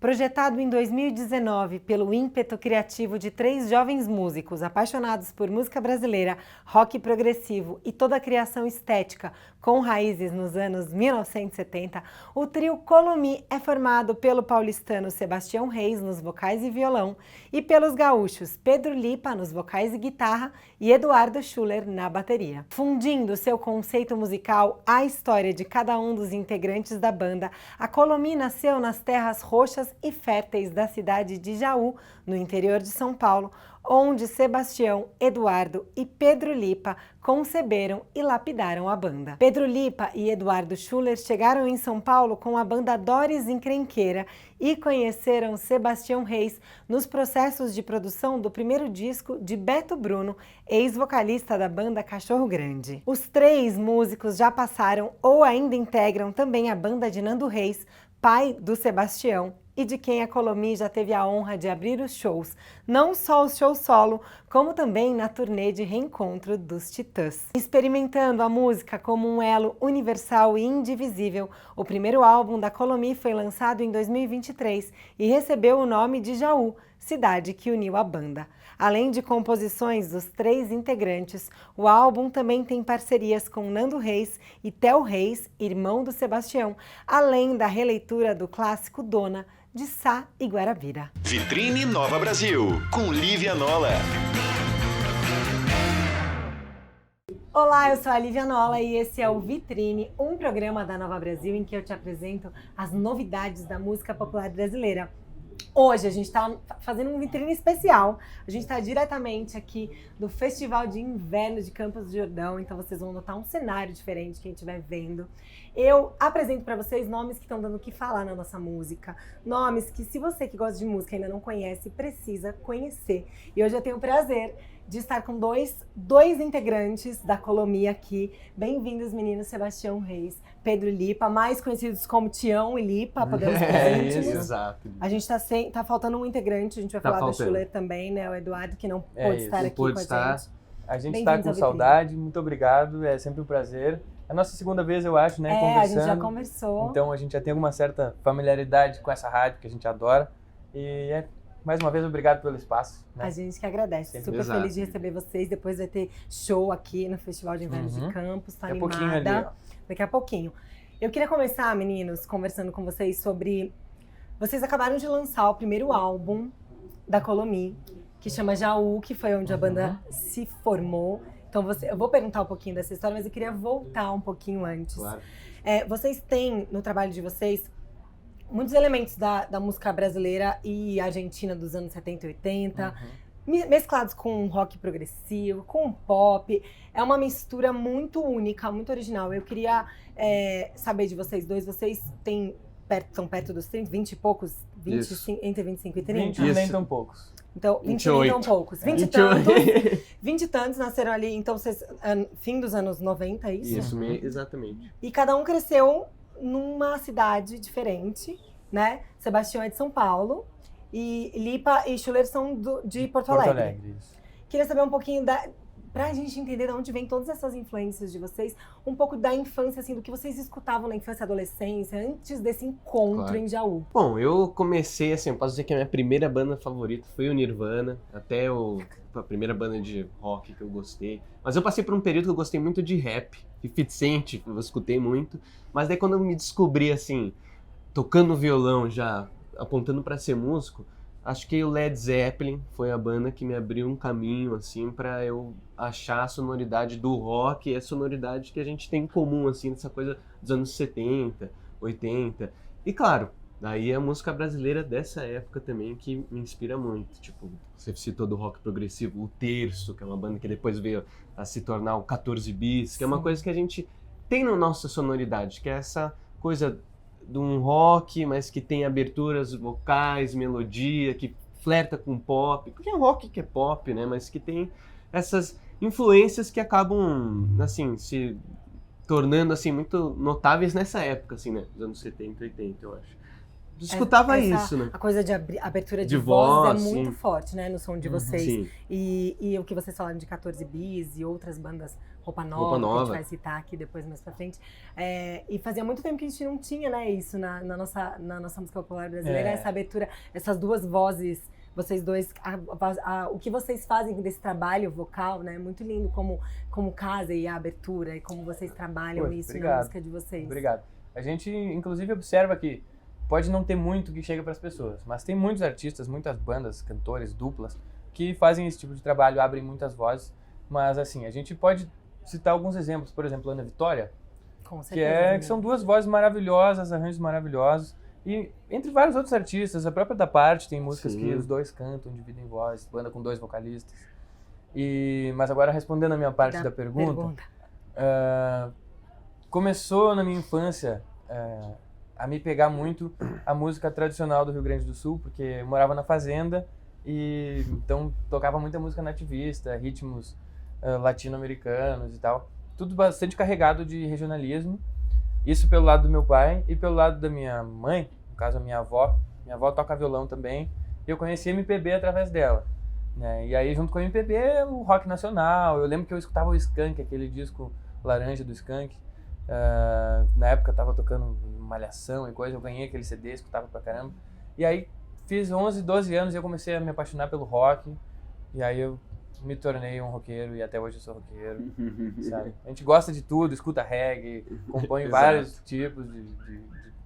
Projetado em 2019 pelo ímpeto criativo de 3 jovens músicos apaixonados por música brasileira, rock progressivo e toda a criação estética com raízes nos anos 1970, o trio Colomi é formado pelo paulistano Sebastião Reis nos vocais e violão e pelos gaúchos Pedro Lipa nos vocais e guitarra e Eduardo Schuller na bateria. Fundindo seu conceito musical à história de cada um dos integrantes da banda, a Colomi nasceu nas terras roxas e férteis da cidade de Jaú, no interior de São Paulo, onde Sebastião, Eduardo e Pedro Lipa conceberam e lapidaram a banda. Pedro Lipa e Eduardo Schuller chegaram em São Paulo com a banda Doris Encrenqueira e conheceram Sebastião Reis nos processos de produção do primeiro disco de Beto Bruno, ex-vocalista da banda Cachorro Grande. Os 3 músicos já passaram ou ainda integram também a banda de Nando Reis, pai do Sebastião, e de quem a Colomi já teve a honra de abrir os shows, não só os shows solo, como também na turnê de reencontro dos Titãs. Experimentando a música como um elo universal e indivisível, o primeiro álbum da Colomi foi lançado em 2023 e recebeu o nome de Jaú, cidade que uniu a banda. Além de composições dos 3 integrantes, o álbum também tem parcerias com Nando Reis e Theo Reis, irmão do Sebastião, além da releitura do clássico Dona, de Sá e Guarabira. Vitrine Nova Brasil, com Lívia Nola. Olá, eu sou a Lívia Nola e esse é o Vitrine, um programa da Nova Brasil em que eu te apresento as novidades da música popular brasileira. Hoje a gente está fazendo um vitrine especial, a gente está diretamente aqui do Festival de Inverno de Campos do Jordão, então vocês vão notar um cenário diferente quem estiver vendo. Eu apresento para vocês nomes que estão dando o que falar na nossa música, nomes que se você que gosta de música ainda não conhece, precisa conhecer. E hoje eu tenho o prazer de estar com dois integrantes da Colomi aqui. Bem-vindos, meninos, Sebastião Reis, Pedro Lipa, mais conhecidos como Tião e Lipa, podemos dizer íntimos. Exato. A gente tá faltando um integrante, a gente vai falar do Schuller também, né? O Eduardo, que não pôde estar aqui com a gente. A gente está com saudade, muito obrigado, é sempre um prazer. É a nossa segunda vez, eu acho, né, conversando. A gente já conversou. Então a gente já tem alguma certa familiaridade com essa rádio que a gente adora. E mais uma vez, obrigado pelo espaço. Né? A gente que agradece. Sempre. Super feliz de receber vocês. Depois vai ter show aqui no Festival de Inverno de Campos. Tá animada. Daqui a pouquinho ali, ó. Daqui a pouquinho. Eu queria começar, meninos, conversando com vocês sobre... Vocês acabaram de lançar o primeiro álbum da Colomi, que chama Jaú, que foi onde a banda se formou. Então, eu vou perguntar um pouquinho dessa história, mas eu queria voltar um pouquinho antes. Claro. Vocês têm, no trabalho de vocês, muitos elementos da música brasileira e argentina dos anos 70 e 80, mesclados com rock progressivo, com pop. É uma mistura muito única, muito original. Eu queria saber de vocês dois, vocês estão perto dos 30, 20 e poucos? 25, entre 25 e 30? 20 nem tão poucos. Então, 28. 20 tão poucos. 20 e tantos. 20 e tantos nasceram ali, então vocês, fim dos anos 90, é isso? Isso, exatamente. E cada um cresceu numa cidade diferente, né? Sebastião é de São Paulo e Lipa e Schuller são de Porto Alegre. Isso. Queria saber um pouquinho pra gente entender de onde vem todas essas influências de vocês, um pouco da infância, assim, do que vocês escutavam na infância e adolescência, antes desse encontro em Jaú. Bom, eu comecei, assim, eu posso dizer que a minha primeira banda favorita foi o Nirvana, até a primeira banda de rock que eu gostei. Mas eu passei por um período que eu gostei muito de rap, 50 Cent, eu escutei muito. Mas daí quando eu me descobri, assim, tocando violão já, apontando pra ser músico, acho que o Led Zeppelin foi a banda que me abriu um caminho, assim, pra eu achar a sonoridade do rock e a sonoridade que a gente tem em comum, assim, nessa coisa dos anos 70, 80. E claro, daí a música brasileira dessa época também que me inspira muito. Tipo, você citou do rock progressivo, o Terço, que é uma banda que depois veio a se tornar o 14 Bis, que é uma coisa que a gente tem na nossa sonoridade, que é essa coisa de um rock, mas que tem aberturas vocais, melodia, que flerta com pop, porque é rock que é pop, né, mas que tem essas influências que acabam, assim, se tornando, assim, muito notáveis nessa época, assim, né, dos anos 70 e 80, eu acho. escutava essa- isso, né? A coisa de abertura de De vozes voz, é muito sim. forte, né, no som de vocês. Sim. E o que vocês falaram de 14 Bis e outras bandas, Roupa Nova, que a Nova. gente vai citar aqui depois mais pra frente. E fazia muito tempo que a gente não tinha, né, isso na nossa música popular brasileira, essa abertura, essas duas vozes, vocês dois, o que vocês fazem desse trabalho vocal, né, muito lindo como casa e a abertura e como vocês trabalham isso na Obrigado. música de vocês. Obrigado. A gente, inclusive, observa que pode não ter muito que chega para as pessoas, mas tem muitos artistas, muitas bandas, cantores, duplas, que fazem esse tipo de trabalho, abrem muitas vozes, mas assim, a gente pode citar alguns exemplos, por exemplo, Ana Vitória, Com que certeza. são duas vozes maravilhosas, arranjos maravilhosos, e entre vários outros artistas, a própria Da Parte tem músicas Sim. que os dois cantam, dividem voz, banda com 2 vocalistas. Mas agora respondendo a minha parte da pergunta. Começou na minha infância a me pegar muito a música tradicional do Rio Grande do Sul, porque eu morava na fazenda e então tocava muita música nativista, ritmos latino-americanos e tal. Tudo bastante carregado de regionalismo. Isso pelo lado do meu pai e pelo lado da minha mãe, no caso a minha avó. Minha avó toca violão também. E eu conheci MPB através dela. Né? E aí junto com a MPB, o rock nacional. Eu lembro que eu escutava o Skank, aquele disco laranja do Skank. Na época eu tava tocando Malhação e coisa, eu ganhei aquele CD, escutava pra caramba. E aí fiz 11, 12 anos e eu comecei a me apaixonar pelo rock. E aí eu me tornei um roqueiro e até hoje eu sou roqueiro, sabe? A gente gosta de tudo, escuta reggae, compõe Exato. vários tipos de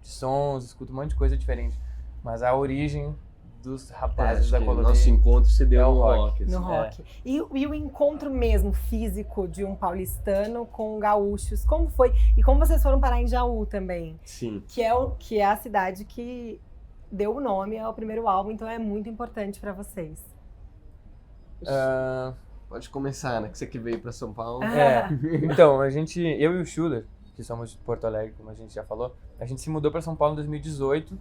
sons, escuta um monte de coisa diferente. Mas a origem dos rapazes Acho da que Colonia nosso encontro se deu é o no rock. rock. assim. No rock. E o encontro mesmo físico de um paulistano com gaúchos, como foi? E como vocês foram parar em Jaú também? Sim. Que é a cidade que deu o nome ao primeiro álbum, então é muito importante pra vocês. Pode começar, né? Que você que veio pra São Paulo. Então, eu e o Schuller, que somos de Porto Alegre, como a gente já falou, a gente se mudou para São Paulo em 2018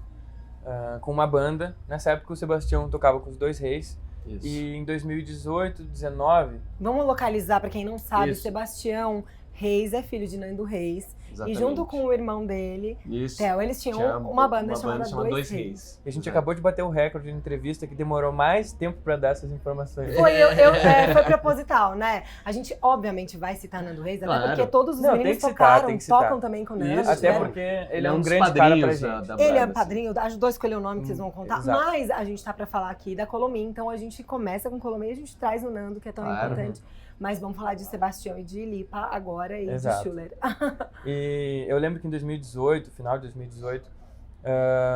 com uma banda. Nessa época o Sebastião tocava com os Dois Reis. Isso. E em 2018, 19, Vamos localizar pra quem não sabe, Isso. Sebastião Reis é filho de Nando Reis. Exatamente. E junto com o irmão dele, Isso. Theo, eles tinham Tinha uma banda chamada Dois Reis. Reis. a gente Exato. acabou de bater o recorde de entrevista que demorou mais tempo para dar essas informações. Foi proposital, né? A gente, obviamente, vai citar Nando Reis, até Claro. porque todos os Não, meninos tem que citar, tocaram, tem que citar. tocam também com o Nando. Isso, Até né? porque ele é um dos grande cara pra padrinhos gente. da Ele é banda, padrinho, ajudou a escolher o nome que vocês vão contar, exato. mas a gente tá pra falar aqui da Colomi, então a gente começa com Colomi e a gente traz o Nando, que é tão Claro. importante. Mas vamos falar de Sebastião e de Lipa agora e Exato. de Schuller. E eu lembro que em 2018, final de 2018,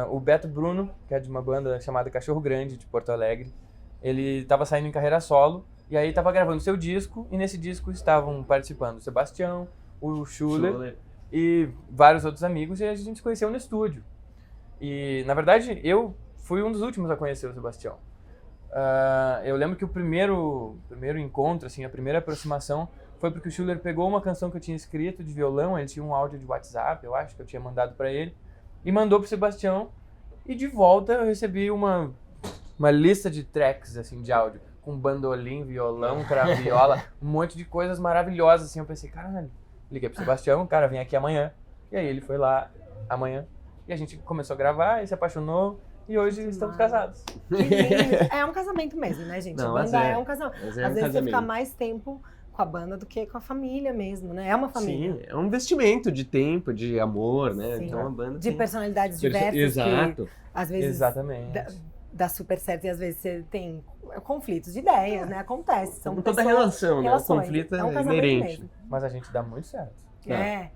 o Beto Bruno, que é de uma banda chamada Cachorro Grande, de Porto Alegre, ele estava saindo em carreira solo, e aí estava gravando seu disco, e nesse disco estavam participando o Sebastião, o Schuller e vários outros amigos, e a gente se conheceu no estúdio. E, na verdade, eu fui um dos últimos a conhecer o Sebastião. Eu lembro que o primeiro encontro, assim, a primeira aproximação foi porque o Schuller pegou uma canção que eu tinha escrito de violão, ele tinha um áudio de WhatsApp, eu acho, que eu tinha mandado para ele, e mandou pro Sebastião, e de volta eu recebi uma lista de tracks, assim, de áudio, com bandolim, violão, craviola, um monte de coisas maravilhosas, assim, eu pensei, caralho, liguei pro Sebastião, cara, vem aqui amanhã, e aí ele foi lá amanhã, e a gente começou a gravar, e se apaixonou, e hoje estamos casados. Que lindo. É um casamento mesmo, né, gente? Não, a mas banda é. é um casamento. Mas Às é um vezes você fica casamento. mais tempo com a banda do que com a família mesmo, né? É uma família. Sim, é um investimento de tempo, de amor, né? Sim. Então a banda De tem... personalidades diversas Exato. que às vezes Exatamente. dá super certo e às vezes você tem conflitos de ideias, né? Acontece. São Como toda pessoas- relação, né? O relações. conflito É um é casamento inerente. mesmo. Mas a gente dá muito certo. É.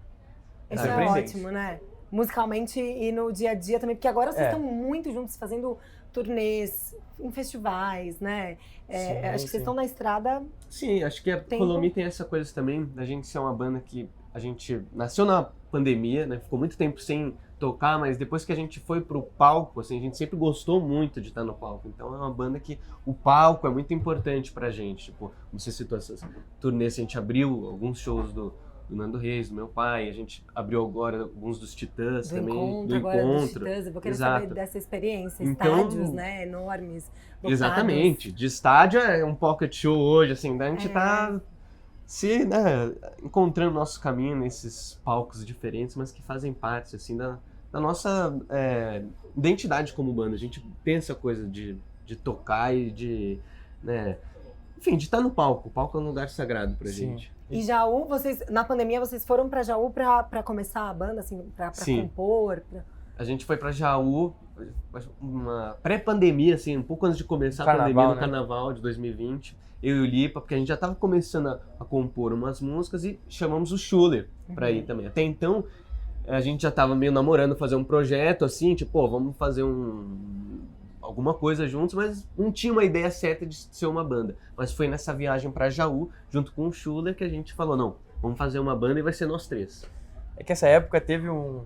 Isso é Surpreendente. ótimo, né? Musicalmente e no dia a dia também, porque agora vocês estão muito juntos fazendo turnês em festivais, né? Sim, Acho que sim. vocês estão na estrada. Sim, acho que a Tempo. Colomi tem essa coisa também, da gente ser uma banda que a gente nasceu na pandemia, né? Ficou muito tempo sem tocar, mas depois que a gente foi pro palco, assim, a gente sempre gostou muito de estar no palco. Então é uma banda que o palco é muito importante pra gente. Tipo, você citou essas turnês, a gente abriu alguns shows do Nando Reis, do meu pai, a gente abriu agora alguns dos Titãs Do também, encontro do agora dos encontro. Titãs, eu vou querer Exato. saber dessa experiência, Então- estádios, né, enormes, lotados. Exatamente. De estádio é um pocket show hoje, assim, a gente tá se, né, encontrando nosso caminho nesses palcos diferentes, mas que fazem parte, assim, da nossa identidade como banda. A gente tem essa coisa de tocar e de, né, enfim, de estar no palco. O palco é um lugar sagrado pra gente. E Jaú, vocês, na pandemia, vocês foram pra Jaú pra começar a banda, assim, pra compor? A gente foi pra Jaú, uma pré-pandemia, assim, um pouco antes de começar a pandemia, no carnaval de 2020. Eu e o Lipa, porque a gente já tava começando a compor umas músicas e chamamos o Schuller pra ir também. Até então, a gente já tava meio namorando, fazer um projeto, assim, tipo, pô, vamos fazer alguma coisa juntos, mas não tinha uma ideia certa de ser uma banda. Mas foi nessa viagem pra Jaú, junto com o Schuller, que a gente falou, não, vamos fazer uma banda e vai ser nós três. É que essa época teve um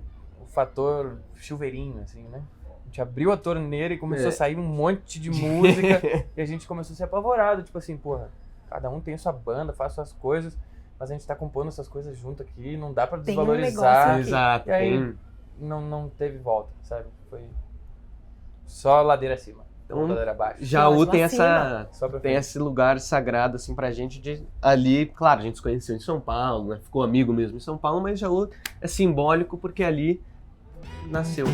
fator chuveirinho, assim, né? A gente abriu a torneira e começou a sair um monte de música e a gente começou a ser apavorado, tipo assim, porra, cada um tem sua banda, faz suas coisas, mas a gente tá compondo essas coisas junto aqui, não dá pra desvalorizar. Exato. E aí não teve volta, sabe? Foi só ladeira acima, então, ladeira abaixo. Jaú tem esse lugar sagrado, assim, pra gente de ali, claro, a gente se conheceu em São Paulo, né? Ficou amigo mesmo em São Paulo, mas Jaú é simbólico porque ali nasceu o